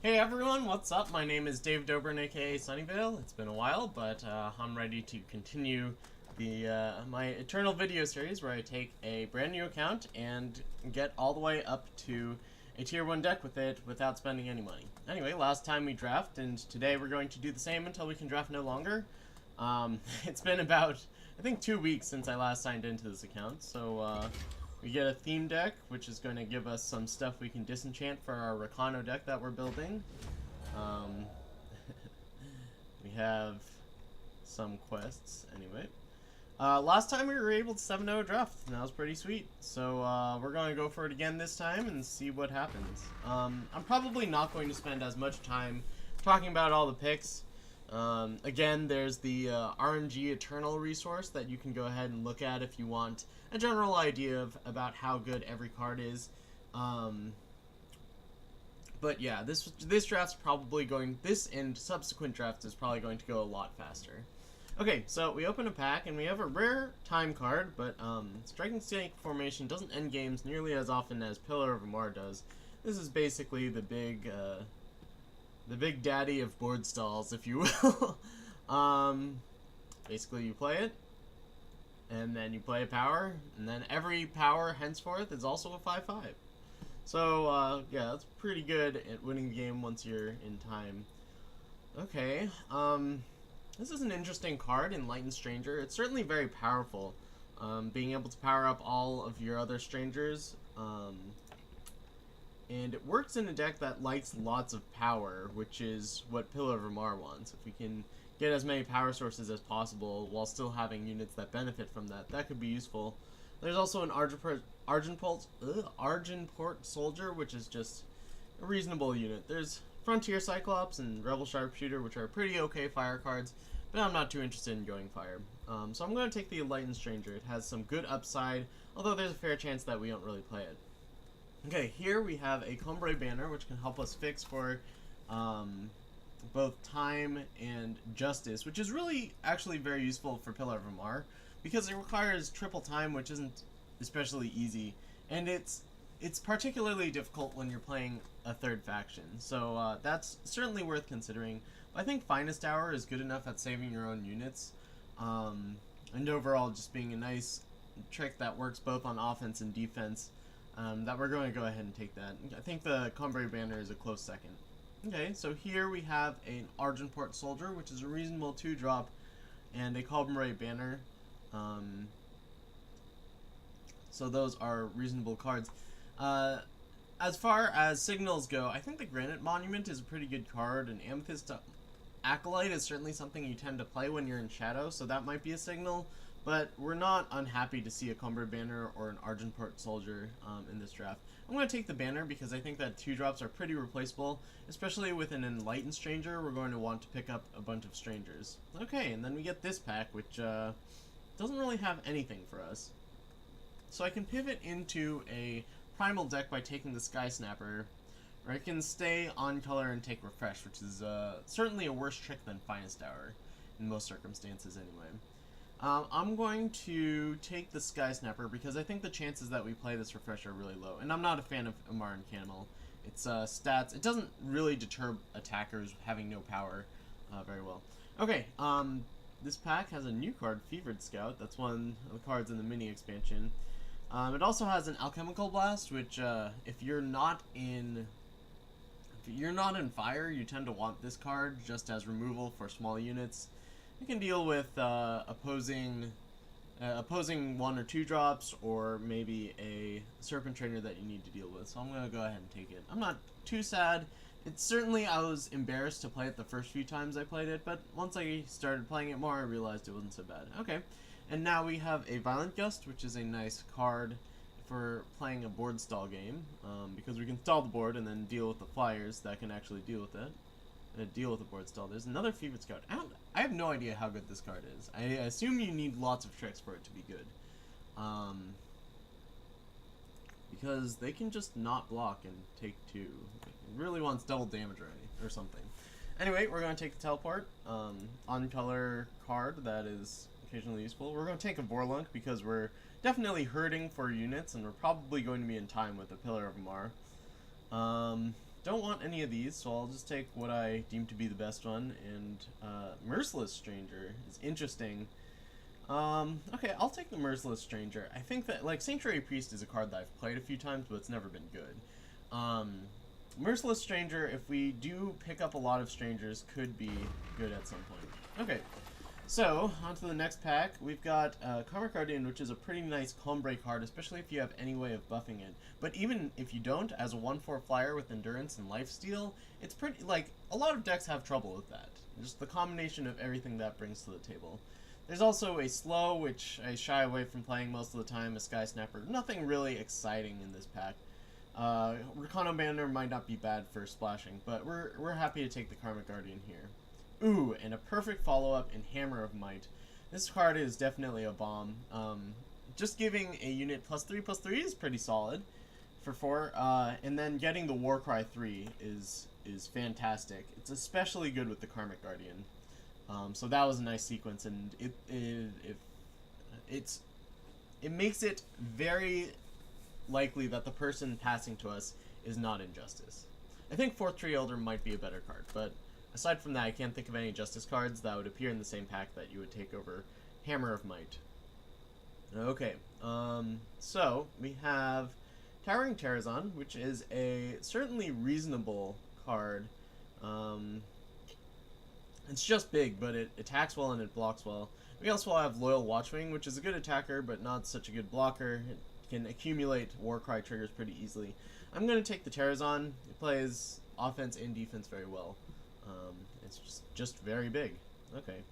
Hey everyone, what's up? My name is Dayv Doberne, aka Sunyveil. It's been a while, but I'm ready to continue my eternal video series where I take a brand new account and get all the way up to a tier 1 deck with it without spending any money. Anyway, last time we draft, and today we're going to do the same until we can draft no longer. It's been about, I think, 2 weeks since I last signed into this account, so we get a theme deck, which is going to give us some stuff we can disenchant for our Recano deck that we're building. Um, we have some quests, anyway. Last time we were able to 7-0 draft, and that was pretty sweet. So we're going to go for it again this time and see what happens. I'm probably not going to spend as much time talking about all the picks. Again, there's the RNG Eternal resource that you can go ahead and look at if you want a general idea of about how good every card is. But yeah, this draft's probably going, this and subsequent drafts is probably going to go a lot faster. Okay, so we open a pack and we have a rare time card, but Striking Snake Formation doesn't end games nearly as often as Pillar of Amar does. This is basically the big daddy of board stalls, if you will. Basically you play it, and then you play a power, and then every power henceforth is also a 5/5. So, yeah, that's pretty good at winning the game once you're in time. Okay, this is an interesting card, Enlightened Stranger. It's certainly very powerful, being able to power up all of your other strangers, and it works in a deck that likes lots of power, which is what Pillar of Amar wants. If we can get as many power sources as possible while still having units that benefit from that, that could be useful. There's also an Argenport Soldier, which is just a reasonable unit. There's Frontier Cyclops and Rebel Sharpshooter, which are pretty okay fire cards, but I'm not too interested in going fire. So I'm going to take the Enlightened Stranger. It has some good upside, although there's a fair chance that we don't really play it. Okay, here we have a Cumbre Banner, which can help us fix for both time and justice, which is really actually very useful for Pillar of Amar, because it requires triple time, which isn't especially easy, and it's particularly difficult when you're playing a third faction, so that's certainly worth considering. I think Finest Hour is good enough at saving your own units, and overall just being a nice trick that works both on offense and defense. That we're going to go ahead and take that. I think the Cumbre Banner is a close second. Okay, so here we have an Argenport Soldier, which is a reasonable 2-drop, and a Cumbre Banner. So those are reasonable cards. As far as signals go, I think the Granite Monument is a pretty good card, and Amethyst Acolyte is certainly something you tend to play when you're in Shadow, so that might be a signal. But we're not unhappy to see a Cumber Banner or an Argenport Soldier in this draft. I'm going to take the Banner because I think that 2-drops are pretty replaceable, especially with an Enlightened Stranger. We're going to want to pick up a bunch of Strangers. Okay, and then we get this pack, which doesn't really have anything for us. So I can pivot into a Primal deck by taking the Sky Snapper, or I can stay on color and take Refresh, which is certainly a worse trick than Finest Hour, in most circumstances anyway. I'm going to take the Sky Snapper because I think the chances that we play this Refresh are really low. And I'm not a fan of Amar and Camel. Its stats, it doesn't really deter attackers having no power very well. Okay, this pack has a new card, Fevered Scout. That's one of the cards in the mini expansion. It also has an Alchemical Blast, which if you're not in fire, you tend to want this card just as removal for small units. You can deal with opposing 1 or 2 drops, or maybe a Serpent Trainer that you need to deal with. So I'm going to go ahead and take it. I'm not too sad. It's certainly, I was embarrassed to play it the first few times I played it, but once I started playing it more, I realized it wasn't so bad. Okay, and now we have a Violent Gust, which is a nice card for playing a board stall game, because we can stall the board and then deal with the flyers that can actually deal with it. Deal with the board stall. There's another Fevered Scout. I have no idea how good this card is. I assume you need lots of tricks for it to be good. Because they can just not block and take 2. It really wants double damage already, or something. Anyway, we're going to take the Teleport. On color card that is occasionally useful. We're going to take a Vorlunk because we're definitely hurting for units, and we're probably going to be in time with the Pillar of Amar. don't want any of these, so I'll just take what I deem to be the best one, and Merciless Stranger is interesting. Okay, I'll take the Merciless Stranger. I think that, like, Sanctuary Priest is a card that I've played a few times, but it's never been good. Merciless Stranger, if we do pick up a lot of strangers, could be good at some point. Okay, so, on to the next pack. We've got Karmic Guardian, which is a pretty nice Combre card, especially if you have any way of buffing it. But even if you don't, as a 1/4 flyer with Endurance and Lifesteal, it's pretty, like, a lot of decks have trouble with that. Just the combination of everything that brings to the table. There's also a Slow, which I shy away from playing most of the time, a Sky Snapper. Nothing really exciting in this pack. Recon Banner might not be bad for splashing, but we're happy to take the Karmic Guardian here. Ooh, and a perfect follow-up in Hammer of Might. This card is definitely a bomb. Just giving a unit +3/+3 is pretty solid for 4, and then getting the Warcry 3 is fantastic. It's especially good with the Karmic Guardian. So that was a nice sequence, and it makes it very likely that the person passing to us is not Injustice. I think 4th Tree Elder might be a better card, but aside from that, I can't think of any Justice cards that would appear in the same pack that you would take over Hammer of Might. Okay, so we have Towering Terrazon, which is a certainly reasonable card. It's just big, but it attacks well and it blocks well. We also have Loyal Watchwing, which is a good attacker, but not such a good blocker. It can accumulate Warcry triggers pretty easily. I'm going to take the Terrazon. It plays offense and defense very well. It's just very big. Okay.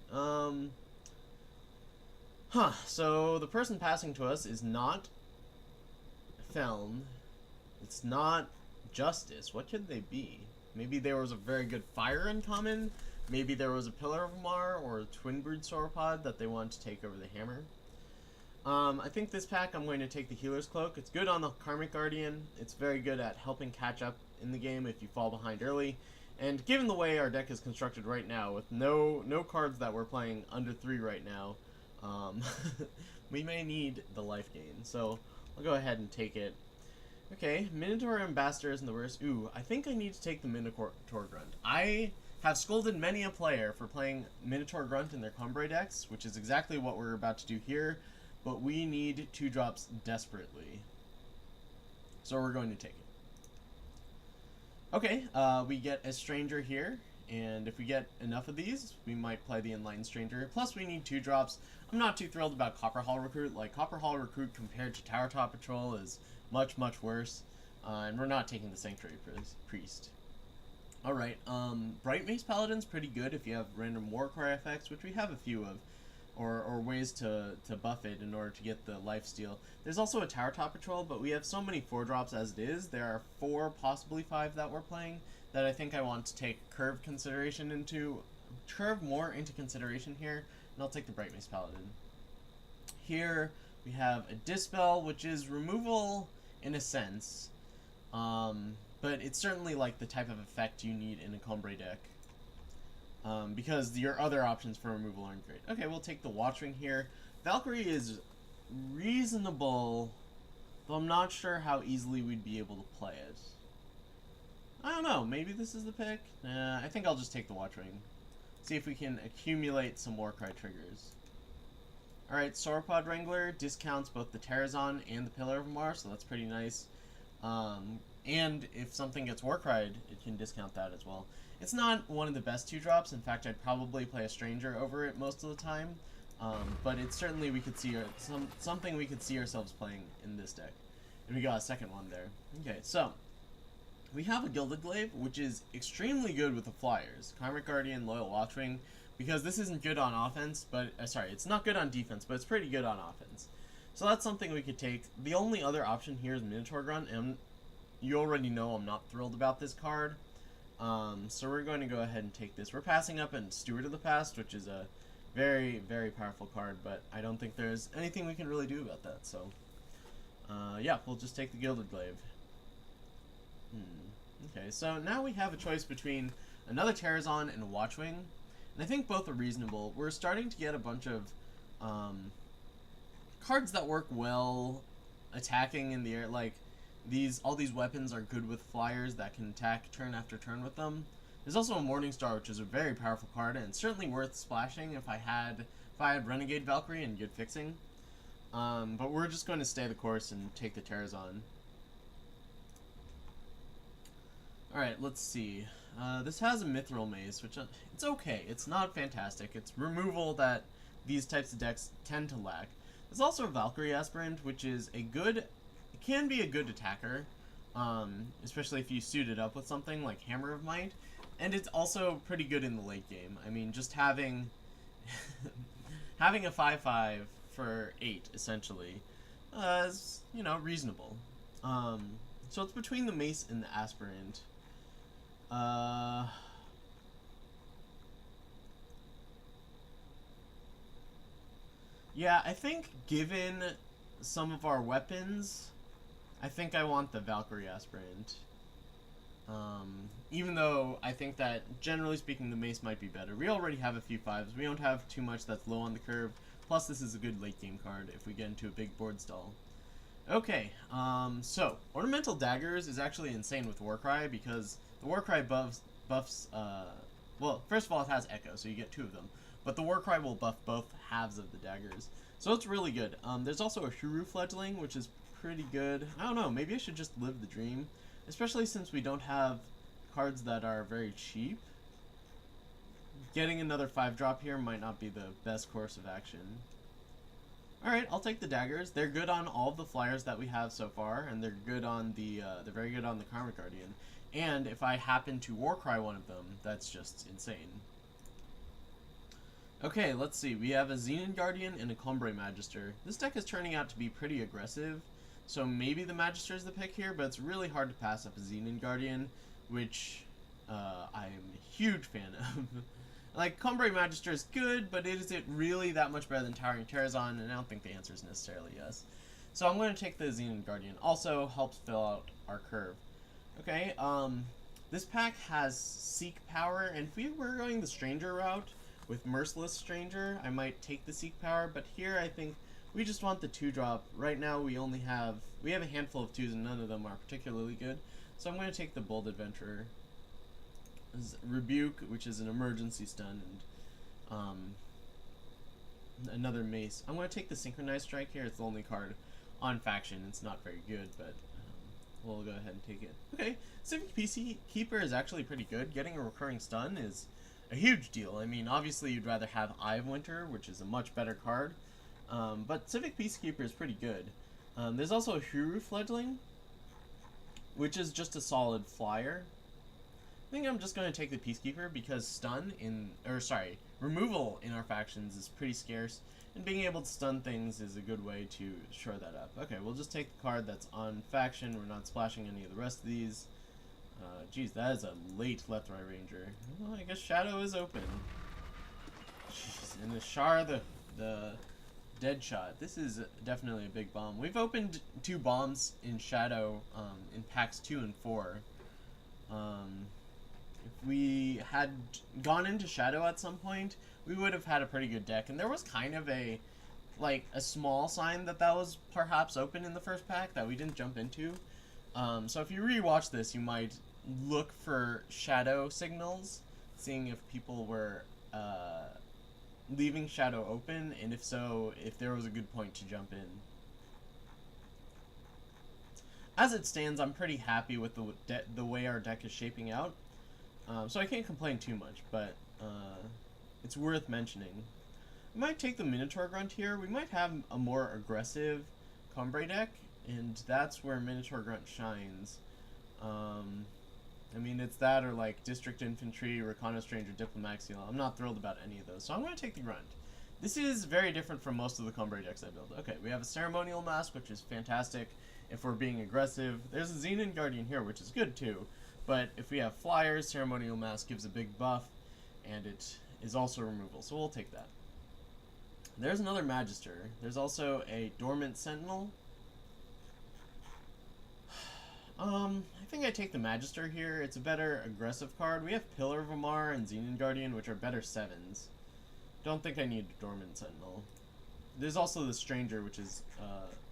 So the person passing to us is not Feln. It's not Justice. What could they be? Maybe there was a very good Fire uncommon. Maybe there was a Pillar of Mar or a Twin Brood Sauropod that they want to take over the Hammer. I think this pack I'm going to take the Healer's Cloak. It's good on the Karmic Guardian. It's very good at helping catch up in the game if you fall behind early. And given the way our deck is constructed right now, with no cards that we're playing under 3 right now, we may need the life gain. So I'll go ahead and take it. Okay, Minotaur Ambassador isn't the worst. Ooh, I think I need to take the Minotaur Grunt. I have scolded many a player for playing Minotaur Grunt in their Combre decks, which is exactly what we're about to do here, but we need 2-drops desperately. So we're going to take it. Okay, we get a Stranger here, and if we get enough of these, we might play the Enlightened Stranger. Plus, we need 2-drops. I'm not too thrilled about Copper Hall Recruit. Like, Copper Hall Recruit compared to Tower Top Patrol is much, much worse. And we're not taking the Sanctuary Priest. Alright, Bright Mace Paladin's pretty good if you have random Warcry effects, which we have a few of. Or ways to buff it in order to get the lifesteal. There's also a Tower Top Patrol, but we have so many 4-drops as it is. There are 4, possibly 5 that we're playing that I think I want to take curve more into consideration here, and I'll take the Bright Mace Paladin. Here we have a Dispel, which is removal in a sense, but it's certainly like the type of effect you need in a Combre deck. Because your other options for removal aren't great. Okay, we'll take the Watchwing here. Valkyrie is reasonable, though I'm not sure how easily we'd be able to play it. I don't know, maybe this is the pick? I think I'll just take the Watchwing. See if we can accumulate some Warcry triggers. Alright, Sauropod Wrangler discounts both the Terrazon and the Pillar of Mar, so that's pretty nice. And if something gets Warcried, it can discount that as well. It's not one of the best 2-drops. In fact, I'd probably play a Stranger over it most of the time. But it's certainly something we could see ourselves playing in this deck. And we got a second one there. Okay, so we have a Gilded Glaive, which is extremely good with the flyers. Karmic Guardian, Loyal Watchwing, because this isn't good on offense, but sorry, it's not good on defense, but it's pretty good on offense. So that's something we could take. The only other option here is Minotaur Grunt, and you already know I'm not thrilled about this card. So we're going to go ahead and take this. We're passing up in Steward of the Past, which is a very, very powerful card, but I don't think there's anything we can really do about that, so yeah, we'll just take the Gilded Glaive. Okay, so now we have a choice between another Terrazon and a Watchwing, and I think both are reasonable. We're starting to get a bunch of cards that work well attacking in the air, like all these weapons are good with flyers that can attack turn after turn with them. There's also a Morning Star, which is a very powerful card, and it's certainly worth splashing if I had Renegade Valkyrie and good fixing. But we're just going to stay the course and take the Terrazon. Alright, let's see. This has a Mithril Mace, which it's okay. It's not fantastic. It's removal that these types of decks tend to lack. There's also a Valkyrie Aspirant, which is a good... It can be a good attacker, especially if you suit it up with something like Hammer of Might. And it's also pretty good in the late game. I mean, just having... having a 5/5 for 8, essentially, is, you know, reasonable. So it's between the Mace and the Aspirant. Yeah, I think given some of our weapons, I think I want the Valkyrie Aspirant. Even though I think that, generally speaking, the Mace might be better. We already have a few 5s. We don't have too much that's low on the curve. Plus, this is a good late game card if we get into a big board stall. Okay, so, Ornamental Daggers is actually insane with Warcry, because the Warcry buffs, well, first of all, it has Echo, so you get 2 of them. But the Warcry will buff both halves of the daggers. So it's really good. There's also a Huru Fledgling, which is pretty good. I don't know, maybe I should just live the dream. Especially since we don't have cards that are very cheap. Getting another 5-drop here might not be the best course of action. Alright, I'll take the daggers. They're good on all of the flyers that we have so far, and they're good on the, they're very good on the Karma Guardian. And if I happen to Warcry one of them, that's just insane. Okay, let's see. We have a Xenon Guardian and a Cumbre Magister. This deck is turning out to be pretty aggressive. So maybe the Magister is the pick here, but it's really hard to pass up a Xenon Guardian, which I'm a huge fan of. Like, Cumbre Magister is good, but is it really that much better than Towering Terrazon? And I don't think the answer is necessarily yes. So I'm going to take the Xenon Guardian. Also helps fill out our curve. Okay, this pack has Seek Power, and if we were going the Stranger route with Merciless Stranger, I might take the Seek Power, but here I think we just want the 2-drop. Right now we have a handful of 2s and none of them are particularly good. So I'm going to take the Bold Adventurer. This is Rebuke, which is an emergency stun, and another Mace. I'm going to take the Synchronized Strike here. It's the only card on faction. It's not very good, but we'll go ahead and take it. Okay, Civic Peacekeeper is actually pretty good. Getting a recurring stun is a huge deal. I mean, obviously you'd rather have Eye of Winter, which is a much better card. But Civic Peacekeeper is pretty good. There's also a Huru Fledgling, which is just a solid flyer. I think I'm just going to take the Peacekeeper because removal in our factions is pretty scarce, and being able to stun things is a good way to shore that up. Okay, we'll just take the card that's on faction. We're not splashing any of the rest of these. Geez, that is a late Lethrai Ranger. Well, I guess Shadow is open. Jeez, and the Shar, the Dead Shot. This is definitely a big bomb. We've opened 2 bombs in Shadow in packs 2 and 4. If we had gone into Shadow at some point, we would have had a pretty good deck. And there was kind of a small sign that was perhaps open in the first pack that we didn't jump into. So if you rewatch this, you might look for Shadow signals, seeing if people were leaving Shadow open, and if so, if there was a good point to jump in. As it stands, I'm pretty happy with the way our deck is shaping out, so I can't complain too much, but it's worth mentioning. We might take the Minotaur Grunt here. We might have a more aggressive Cumbre deck, and that's where Minotaur Grunt shines. I mean, it's that or like District Infantry, Recon Stranger, Diplomaxial. I'm not thrilled about any of those, so I'm going to take the Grunt. This is very different from most of the Cumbre decks I build. Okay, we have a Ceremonial Mask, which is fantastic if we're being aggressive. There's a Xenon Guardian here, which is good too, but if we have flyers, Ceremonial Mask gives a big buff, and it is also removal, so we'll take that. There's another Magister. There's also a Dormant Sentinel. I think I take the Magister here. It's a better aggressive card. We have Pillar of Amar and Xenon Guardian, which are better 7s. Don't think I need Dormant Sentinel. There's also the Stranger, which is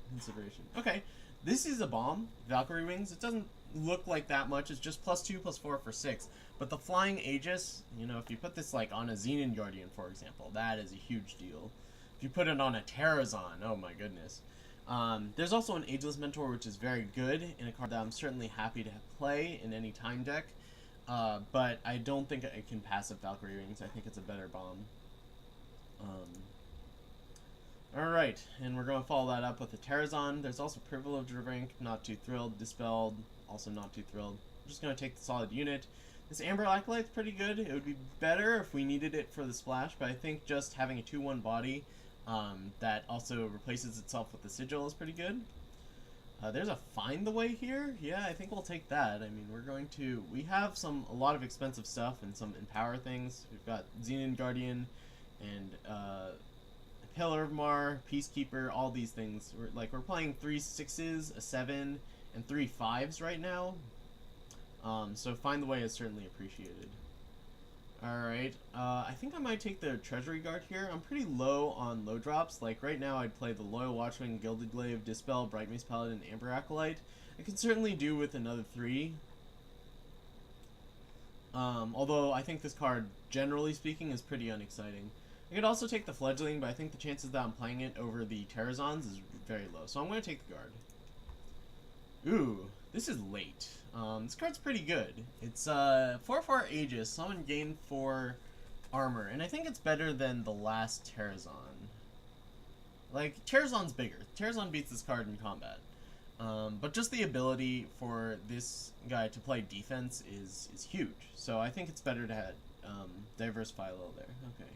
consideration. Okay, This is a bomb, Valkyrie Wings. It doesn't look like that much. It's just +2, +4 for 6. But the Flying Aegis, you know, if you put this like on a Xenon Guardian, for example, that is a huge deal. If you put it on a Terrazon, oh my goodness. There's also an Ageless Mentor, which is very good in a card that I'm certainly happy to play in any time deck. But I don't think it can pass up Valkyrie Wings. I think it's a better bomb. Alright, and we're going to follow that up with a Terrazon. There's also Privilege of Rank, not too thrilled. Dispelled, also not too thrilled. I'm just going to take the solid unit. This Amber Acolyte's pretty good. It would be better if we needed it for the splash, but I think just having a 2/1 body that also replaces itself with the Sigil is pretty good. There's a Find the Way here. Yeah, I think we'll take that. I mean, we have a lot of expensive stuff and some Empower things. We've got Xenon Guardian and Pillar of Mar, Peacekeeper, all these things. We're playing 3 6s, a 7, and 3 5s right now. So Find the Way is certainly appreciated. Alright, I think I might take the Treasury Guard here. I'm pretty low on low drops. Like, right now I'd play the Loyal Watchman, Gilded Glaive, Dispel, Bright Mace Paladin, Amber Acolyte. I could certainly do with another 3. Although I think this card, generally speaking, is pretty unexciting. I could also take the Fledgling, but I think the chances that I'm playing it over the Terrazons is very low. So I'm going to take the Guard. Ooh, this is late. This card's pretty good. It's 4/4 Aegis, summon gain 4 armor, and I think it's better than the last Terrazon. Like, Terrazon's bigger. Terrazon beats this card in combat. But just the ability for this guy to play defense is huge. So I think it's better to diversify a little there. Okay.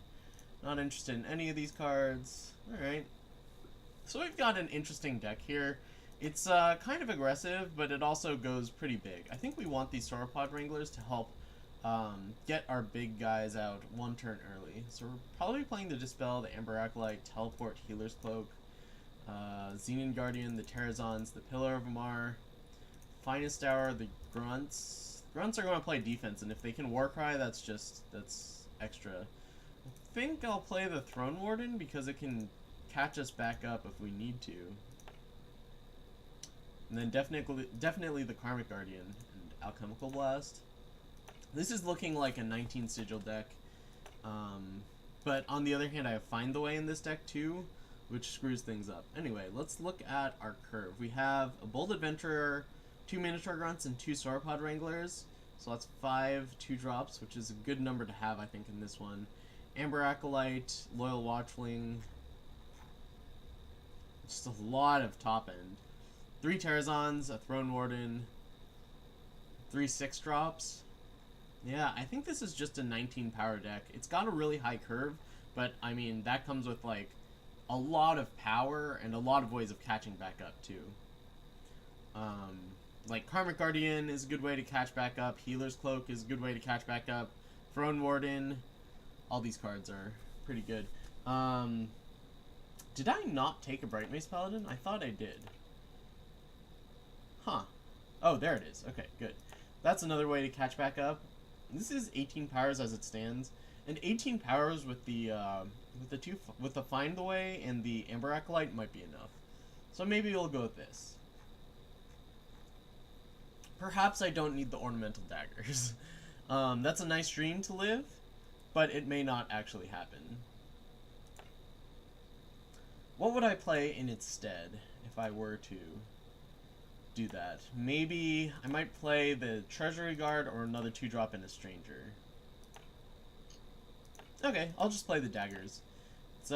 Not interested in any of these cards. Alright. So we've got an interesting deck here. It's kind of aggressive, but it also goes pretty big. I think we want these Sauropod Wranglers to help get our big guys out 1 turn early. So we're probably playing the Dispel, the Amber Acolyte, Teleport, Healer's Cloak, Xenon Guardian, the Terrazons, the Pillar of Amar, Finest Hour, the Grunts. Grunts are going to play defense, and if they can Warcry, that's extra. I think I'll play the Throne Warden because it can catch us back up if we need to. And then definitely the Karmic Guardian and Alchemical Blast. This is looking like a 19 Sigil deck. But on the other hand, I have Find the Way in this deck too, which screws things up. Anyway, let's look at our curve. We have a Bold Adventurer, 2 Minotaur Grunts, and 2 Sauropod Wranglers. So that's 5 2-drops, which is a good number to have, I think, in this one. Amber Acolyte, Loyal Watchling. Just a lot of top end. 3 Terrazons, a Throne Warden, 3 6-drops. Yeah, I think this is just a 19 power deck. It's got a really high curve, but I mean, that comes with like a lot of power and a lot of ways of catching back up too. Like Karmic Guardian is a good way to catch back up, Healer's Cloak is a good way to catch back up, Throne Warden, all these cards are pretty good. Did I not take a Bright Mace Paladin? I thought I did. Huh. Oh, there it is. Okay, good. That's another way to catch back up. This is 18 powers as it stands, and 18 powers with the Find the Way and the Amber Acolyte might be enough. So maybe we'll go with this. Perhaps I don't need the Ornamental Daggers. That's a nice dream to live, but it may not actually happen. What would I play in its stead if I were to do that? Maybe I might play the Treasury Guard or another 2-drop in a Stranger. Okay, I'll just play the Daggers. It's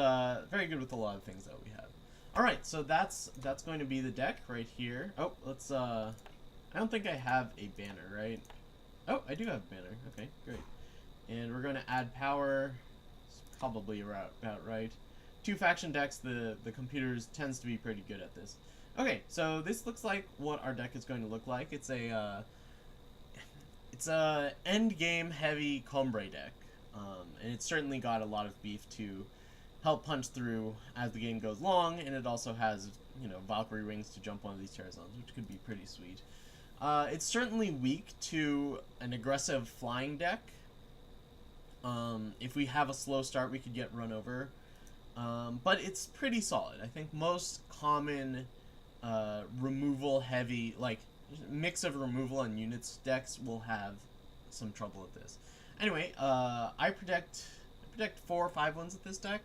very good with a lot of things that we have. Alright, so that's going to be the deck right here. Oh, let's I don't think I have a banner, right? Oh, I do have a banner. Okay, great. And we're going to add power. It's probably about right. 2 faction decks, the computers tends to be pretty good at this. Okay, so this looks like what our deck is going to look like. It's a end game heavy Combre deck, and it's certainly got a lot of beef to help punch through as the game goes long, and it also has, you know, Valkyrie Wings to jump one of these Terrazons, which could be pretty sweet. It's certainly weak to an aggressive flying deck. If we have a slow start, we could get run over. But it's pretty solid. I think most common removal heavy, like mix of removal and units decks will have some trouble with this. Anyway, I predict 4 or 5 wins with this deck.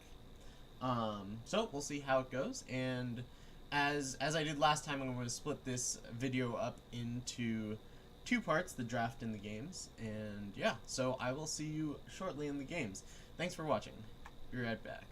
So we'll see how it goes, and as I did last time, I'm going to split this video up into 2 parts, the draft and the games, and yeah, so I will see you shortly in the games. Thanks for watching. Be right back.